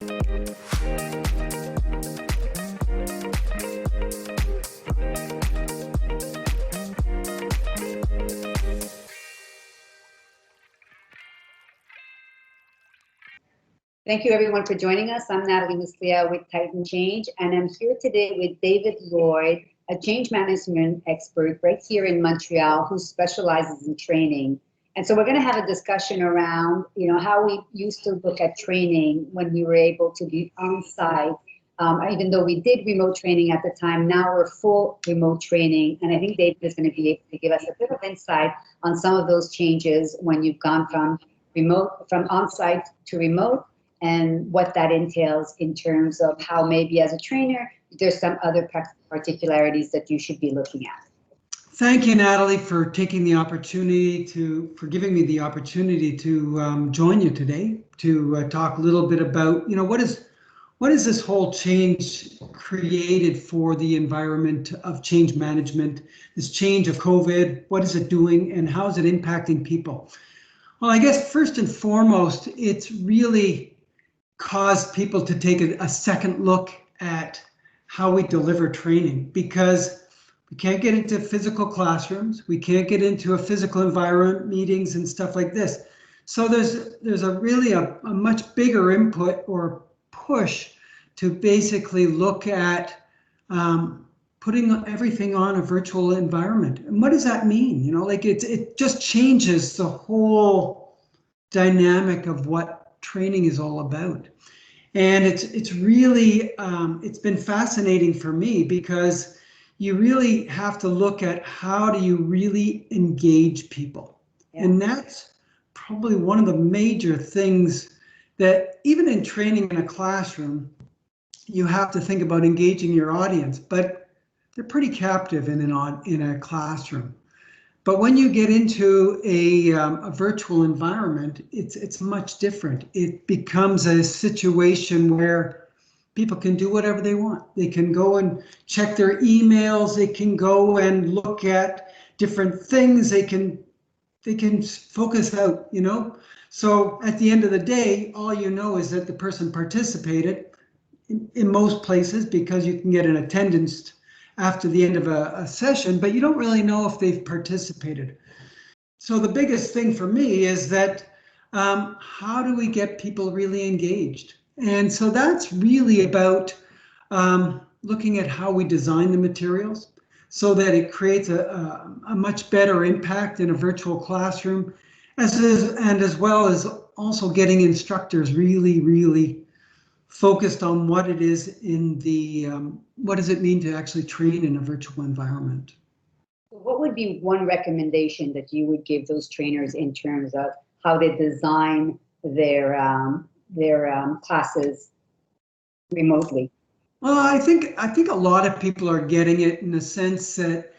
Thank you everyone for joining us. I'm Natalie Muslia with Titan Change, and I'm here today with David LLoyd, a change management expert right here in Montreal who specializes in training. And so we're going to have a discussion around, how we used to look at training when we were able to be on site. Even though we did remote training at the time, now we're full remote training. And I think David is going to be able to give us a bit of insight on some of those changes when you've gone from on-site to remote, and what that entails in terms of how maybe as a trainer, there's some other particularities that you should be looking at. Thank you, Natalie, for taking the opportunity for giving me the opportunity to join you today to talk a little bit about, what is this whole change created for the environment of change management, this change of COVID, what is it doing and how is it impacting people? Well, I guess first and foremost, it's really caused people to take a second look at how we deliver training, because we can't get into physical classrooms, we can't get into a physical environment, meetings and stuff like this. So there's a much bigger input or push to basically look at putting everything on a virtual environment. And what does that mean? It just changes the whole dynamic of what training is all about. And it's really, it's been fascinating for me, because you really have to look at how do you really engage people. Yeah. And that's probably one of the major things that even in training in a classroom, you have to think about engaging your audience, but they're pretty captive in a classroom. But when you get into a virtual environment, it's much different. It becomes a situation where people can do whatever they want. They can go and check their emails. They can go and look at different things. They can focus out, So at the end of the day, all you know is that the person participated in most places, because you can get an attendance after the end of a session, but you don't really know if they've participated. So the biggest thing for me is that how do we get people really engaged? And so that's really about looking at how we design the materials so that it creates a much better impact in a virtual classroom, as well as also getting instructors really focused on what it is in the, what does it mean to actually train in a virtual environment. What would be one recommendation that you would give those trainers in terms of how they design their classes remotely? Well, I think a lot of people are getting it in the sense that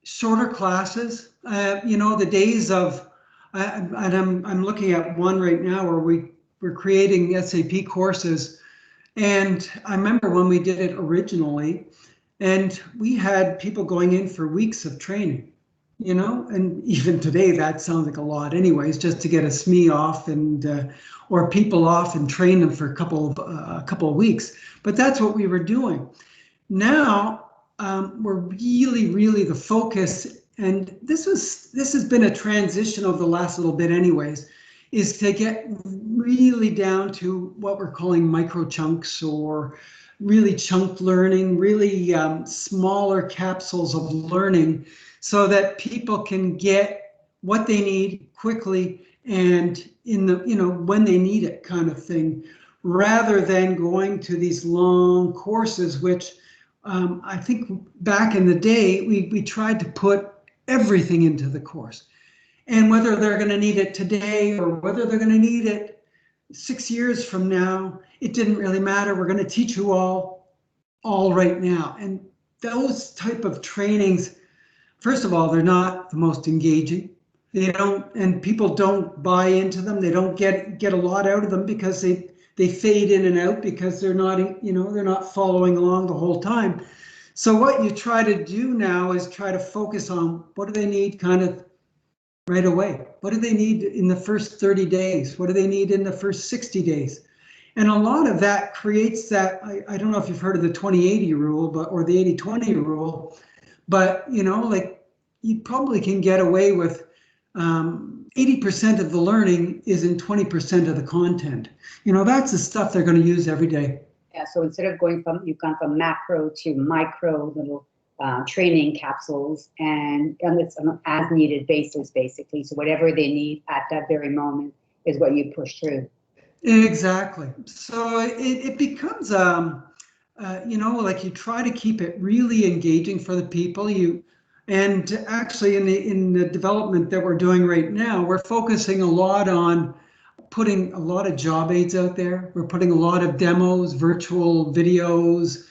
shorter classes, the days of, and I'm looking at one right now where we're creating SAP courses. And I remember when we did it originally, and we had people going in for weeks of training, and even today that sounds like a lot anyways, just to get a SME off and or people off and train them for a couple of weeks. But that's what we were doing. Now we're really the focus, and this has been a transition over the last little bit anyways, is to get really down to what we're calling micro chunks, or really chunked learning, really smaller capsules of learning, so that people can get what they need quickly and in the, when they need it kind of thing, rather than going to these long courses, which I think back in the day, we tried to put everything into the course. And whether they're going to need it today or whether they're going to need it 6 years from now, it didn't really matter. We're going to teach you all right now. And those type of trainings, first of all, they're not the most engaging. They don't, and people don't buy into them. They don't get a lot out of them, because they fade in and out, because they're not, they're not following along the whole time. So what you try to do now is try to focus on what do they need kind of right away. What do they need in the first 30 days? What do they need in the first 60 days? And a lot of that creates that, I don't know if you've heard of the 20-80 rule, or the 80-20 rule, but like you probably can get away with 80% of the learning is in 20% of the content. That's the stuff they're going to use every day. Yeah, so instead of you've gone from macro to micro little training capsules, and it's on an as needed basis, basically. So whatever they need at that very moment is what you push through. Exactly. So it becomes, like you try to keep it really engaging for the people. And actually in the development that we're doing right now, we're focusing a lot on putting a lot of job aids out there. We're putting a lot of demos, virtual videos,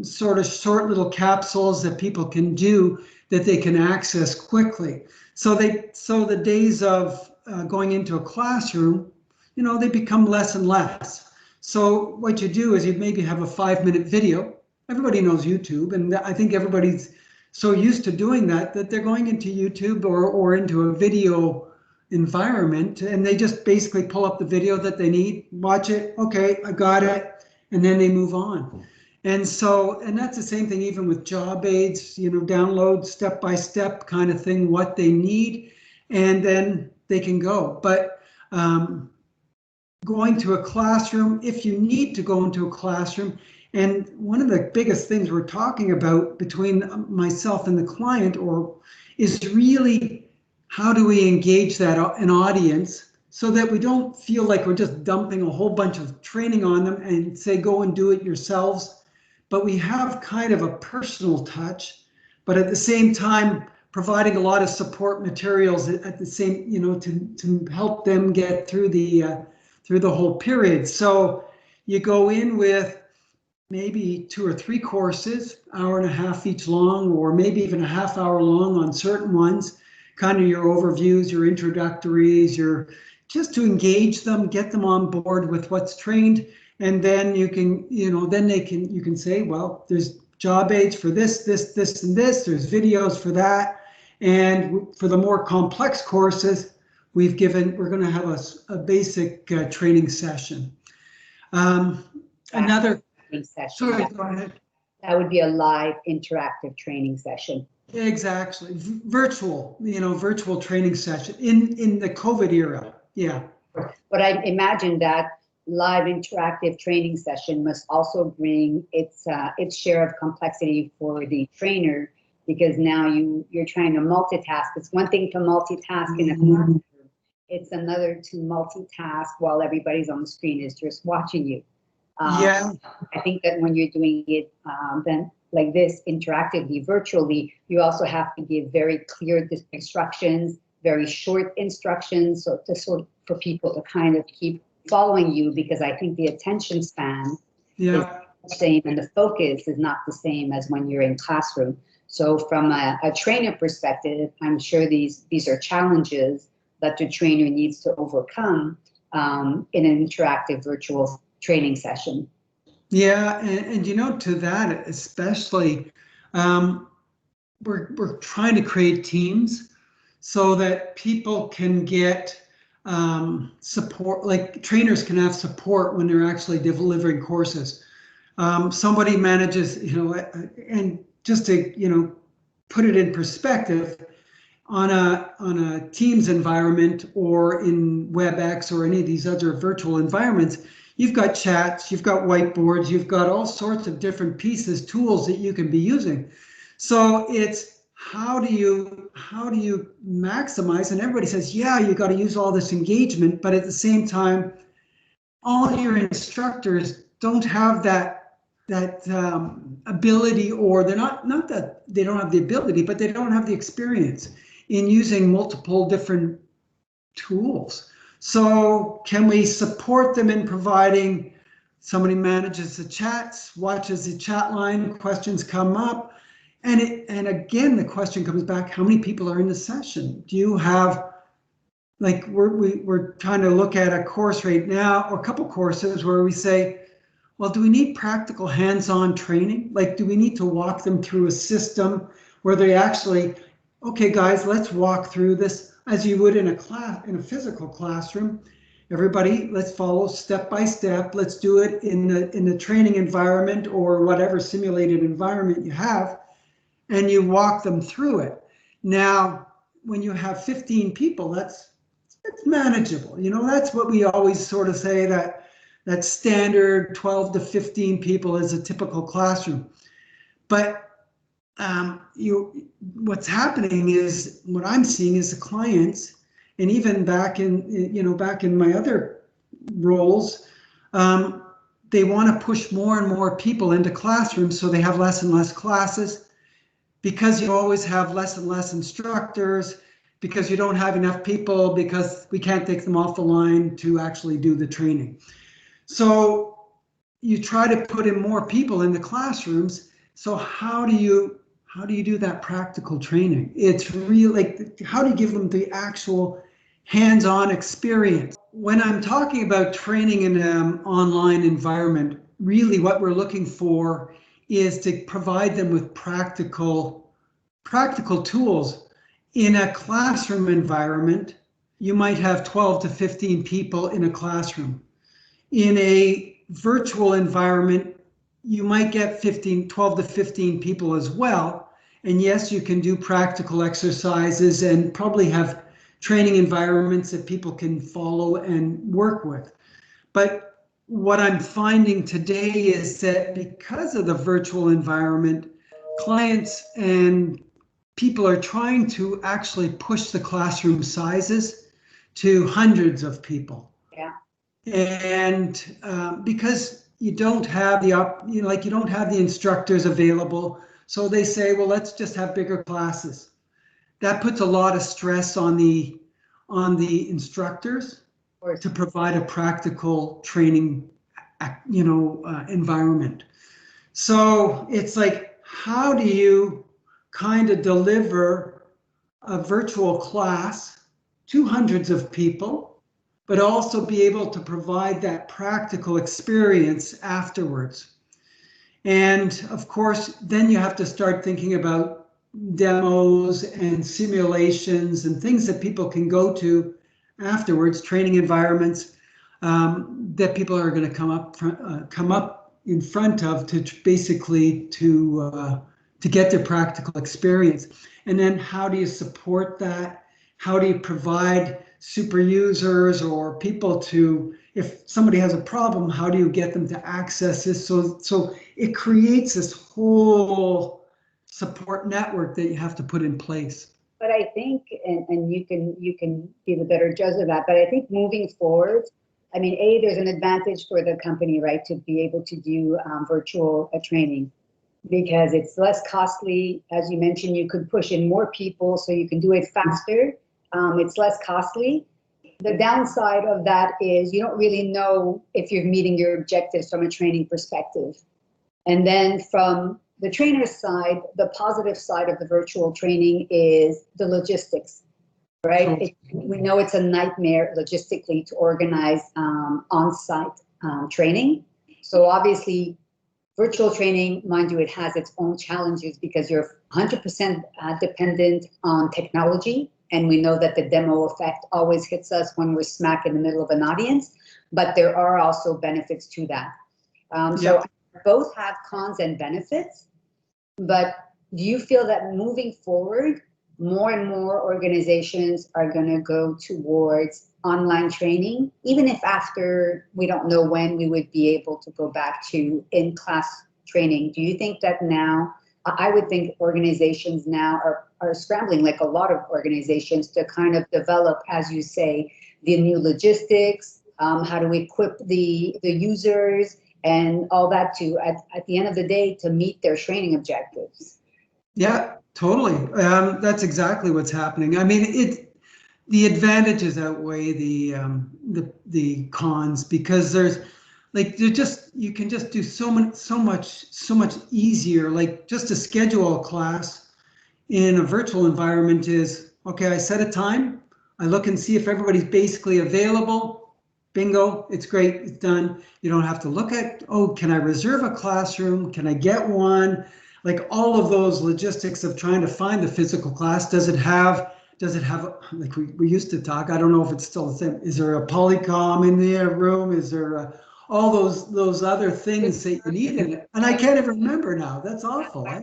sort of short little capsules that people can do that they can access quickly. So the days of going into a classroom, they become less and less. So what you do is you maybe have a 5-minute video. Everybody knows YouTube, and I think everybody's so used to doing that they're going into YouTube or into a video environment, and they just basically pull up the video that they need, watch it, okay, I got it, and then they move on. And that's the same thing even with job aids, download step-by-step kind of thing, what they need, and then they can go. But going to a classroom, if you need to go into a classroom, and one of the biggest things we're talking about between myself and the client is really how do we engage an audience so that we don't feel like we're just dumping a whole bunch of training on them and say, go and do it yourselves. But we have kind of a personal touch, but at the same time, providing a lot of support materials at the same, to help them get through the whole period. So you go in with maybe 2 or 3 courses, hour and a half each long, or maybe even a half hour long on certain ones, kind of your overviews, your introductories, just to engage them, get them on board with what's trained. And then you can, you can say, well, there's job aids for this, and this, there's videos for that. And for the more complex courses, we're going to have a basic training session. Another session. Sorry, go ahead. That would be a live interactive training session. Exactly. Virtual training session in the COVID era. Yeah. But I imagine that live interactive training session must also bring its share of complexity for the trainer, because now you're trying to multitask. It's one thing to multitask in a classroom. It's another to multitask while everybody's on the screen is just watching you. Yeah. I think that when you're doing it then like this interactively, virtually, you also have to give very clear instructions, very short instructions, so for people to kind of keep following you, because I think the attention span is not the same and the focus is not the same as when you're in classroom. So from a trainer perspective, I'm sure these are challenges that the trainer needs to overcome in an interactive virtual training session. Yeah, and to that especially, we're trying to create teams so that people can get support, like trainers can have support when they're actually delivering courses. Somebody manages, and just to put it in perspective, on a Teams environment or in WebEx or any of these other virtual environments, you've got chats, you've got whiteboards, you've got all sorts of different pieces, tools that you can be using. So it's how do you maximize? And everybody says, yeah, you got to use all this engagement, but at the same time, all your instructors don't have that ability, or they're not that they don't have the ability, but they don't have the experience in using multiple different tools. So can we support them in providing, somebody manages the chats, watches the chat line, questions come up, and again, the question comes back, how many people are in the session? Do you have, like we're trying to look at a course right now, or a couple courses where we say, well, do we need practical hands-on training? Like, do we need to walk them through a system where they actually, okay, guys, let's walk through this as you would in a class, in a physical classroom. Everybody, let's follow step by step. Let's do it in the training environment or whatever simulated environment you have, and you walk them through it. Now, when you have 15 people, that's manageable. You know, that's what we always sort of say, that standard 12 to 15 people is a typical classroom. But what's happening is, what I'm seeing is the clients, and even back in my other roles, they want to push more and more people into classrooms, so they have less and less classes, because you always have less and less instructors, because you don't have enough people, because we can't take them off the line to actually do the training. So you try to put in more people in the classrooms. So how do you do that practical training? It's really like, how do you give them the actual hands-on experience? When I'm talking about training in an online environment, really what we're looking for is to provide them with practical tools. In a classroom environment, you might have 12 to 15 people in a classroom. In a virtual environment, you might get 12 to 15 people as well. And yes, you can do practical exercises and probably have training environments that people can follow and work with. But what I'm finding today is that because of the virtual environment, clients and people are trying to actually push the classroom sizes to hundreds of people. Yeah. And because you don't have you don't have the instructors available, so they say, well, let's just have bigger classes. That puts a lot of stress on the instructors to provide a practical training, environment. So it's like, how do you kind of deliver a virtual class to hundreds of people, but also be able to provide that practical experience afterwards? And of course, then you have to start thinking about demos and simulations and things that people can go to afterwards, training environments that people are going to come up in front of to basically to get their practical experience. And then how do you support that? How do you provide super users or people to, if somebody has a problem, how do you get them to access this? So it creates this whole support network that you have to put in place. But I think, and you can be the better judge of that, but I think moving forward, I mean, there's an advantage for the company, right, to be able to do virtual training, because it's less costly. As you mentioned, you could push in more people, so you can do it faster. It's less costly. The downside of that is you don't really know if you're meeting your objectives from a training perspective. And then from the trainer's side, the positive side of the virtual training is the logistics, right? We know it's a nightmare logistically to organize on-site training. So obviously, virtual training, mind you, it has its own challenges because you're 100% dependent on technology. And we know that the demo effect always hits us when we're smack in the middle of an audience, but there are also benefits to that. So both have cons and benefits, but do you feel that moving forward, more and more organizations are going to go towards online training, even if after, we don't know when we would be able to go back to in-class training? Do you think that now, I would think organizations now are scrambling, like a lot of organizations, to kind of develop, as you say, the new logistics, how to equip the users and all that to, at the end of the day, to meet their training objectives? Yeah, totally. That's exactly what's happening. I mean, the advantages outweigh the cons, because you can just do so much easier. Like, just to schedule a class in a virtual environment is, okay, I set a time, I look and see if everybody's basically available. Bingo, it's great, it's done. You don't have to look at, oh, can I reserve a classroom? Can I get one? Like, all of those logistics of trying to find the physical class. Does it have does it have, like we used to talk, I don't know if it's still the same. Is there a polycom in the room? Is there all those other things that you need in it? And I can't even remember now. That's awful. Eh?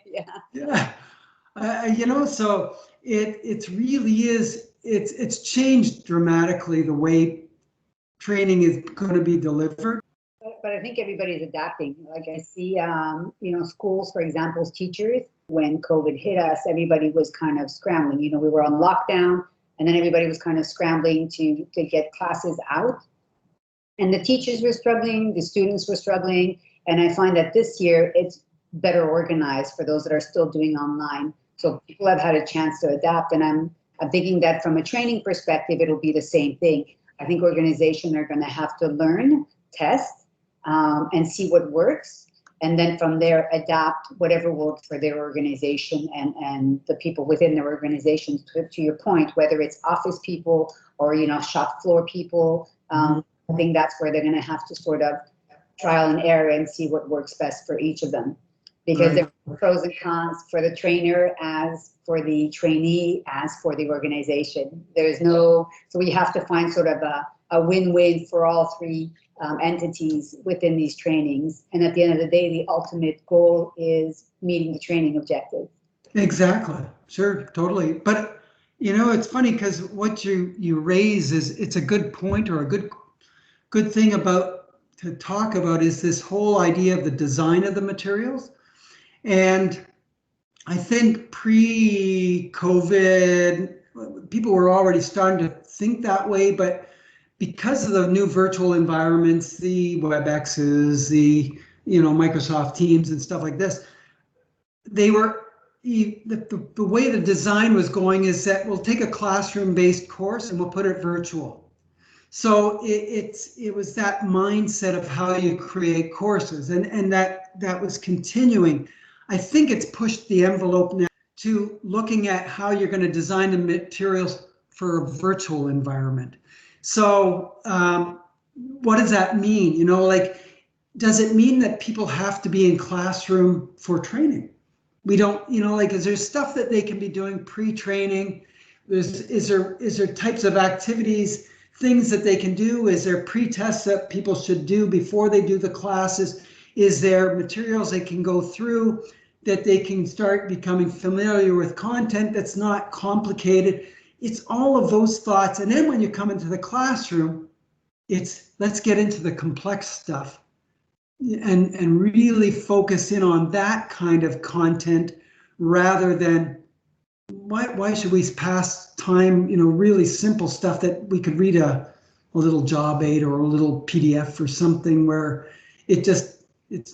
Yeah. Yeah. So it really is, it's changed dramatically the way training is going to be delivered. But I think everybody's adapting. Like I see, schools, for example, teachers, when COVID hit us, everybody was kind of scrambling. We were on lockdown, and then everybody was kind of scrambling to get classes out. And the teachers were struggling, the students were struggling. And I find that this year it's better organized for those that are still doing online. So people have had a chance to adapt. And I'm thinking that from a training perspective, it'll be the same thing. I think organizations are going to have to learn, test, and see what works. And then from there, adapt whatever works for their organization and the people within their organizations. To your point, whether it's office people or, shop floor people, I think that's where they're going to have to sort of trial and error and see what works best for each of them. Because there are pros and cons for the trainer, as for the trainee, as for the organization. So we have to find sort of a win-win for all three entities within these trainings. And at the end of the day, the ultimate goal is meeting the training objective. Exactly. Sure, totally. But, it's funny because what you raise it's a good point, or a good thing to talk about is this whole idea of the design of the materials. And I think pre-COVID, people were already starting to think that way, but because of the new virtual environments, the WebExes, the Microsoft Teams and stuff like this, the way the design was going is that we'll take a classroom-based course and we'll put it virtual. So it was that mindset of how you create courses, and that was continuing. I think it's pushed the envelope now to looking at how you're going to design the materials for a virtual environment. So what does that mean? Does it mean that people have to be in classroom for training? We don't, is there stuff that they can be doing pre-training? Is there types of activities, things that they can do? Is there pre-tests that people should do before they do the classes? Is there materials they can go through that they can start becoming familiar with content that's not complicated? It's all of those thoughts. And then when you come into the classroom, let's get into the complex stuff and really focus in on that kind of content rather than why should we pass time, really simple stuff that we could read a little job aid or a little PDF or something where it's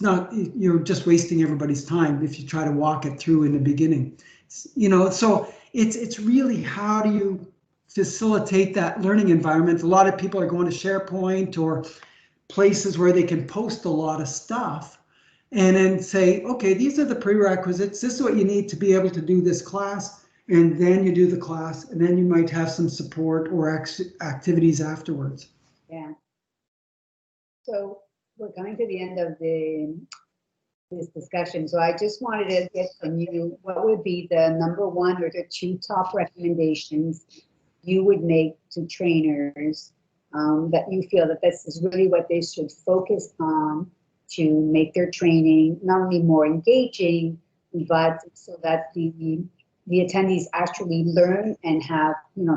not, you're just wasting everybody's time if you try to walk it through in the beginning. So it's really, how do you facilitate that learning environment? A lot of people are going to SharePoint or places where they can post a lot of stuff and then say, okay, these are the prerequisites. This is what you need to be able to do this class. And then you do the class, and then you might have some support or activities afterwards. Yeah. So we're coming to the end of this discussion. So I just wanted to get from you, what would be the number one or the two top recommendations you would make to trainers that you feel that this is really what they should focus on to make their training not only more engaging, but so that the attendees actually learn and have,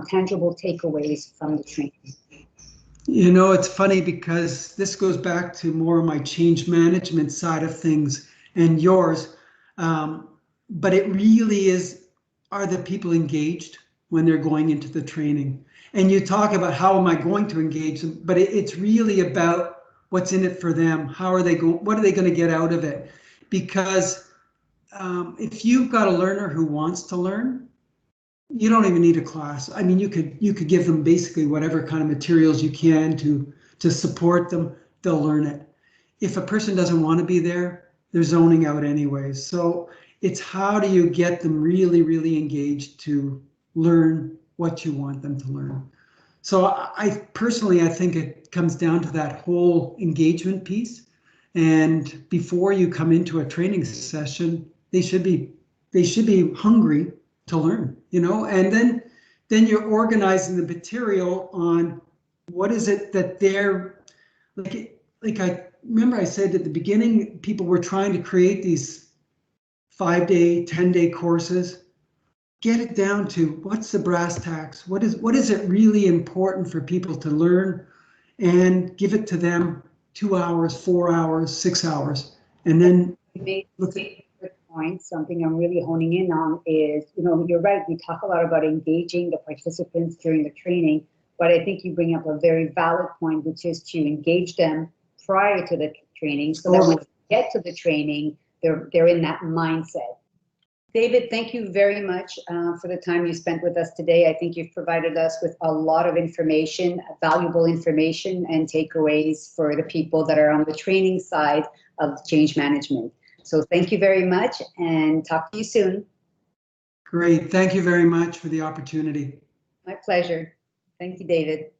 tangible takeaways from the training? It's funny because this goes back to more of my change management side of things and yours. But it really is, are the people engaged when they're going into the training? And you talk about how am I going to engage them, but it's really about what's in it for them. How are they going? What are they going to get out of it? Because if you've got a learner who wants to learn, you don't even need a class. I mean, you could give them basically whatever kind of materials you can to support them. They'll learn it. If a person doesn't want to be there, they're zoning out anyways. So it's how do you get them really, really engaged to learn what you want them to learn. So I personally think it comes down to that whole engagement piece. And before you come into a training session, they should be hungry to learn, and then you're organizing the material on what is it that they're like I remember I said at the beginning, people were trying to create these 5-day, 10-day courses. Get it down to what's the brass tacks? What is it really important for people to learn, and give it to them 2 hours, 4 hours, 6 hours, and then look at point. Something I'm really honing in on is, you're right, we talk a lot about engaging the participants during the training, but I think you bring up a very valid point, which is to engage them prior to the training, so that when they get to the training, they're in that mindset. David, thank you very much for the time you spent with us today. I think you've provided us with a lot of information, valuable information and takeaways for the people that are on the training side of change management. So thank you very much, and talk to you soon. Great. Thank you very much for the opportunity. My pleasure. Thank you, David.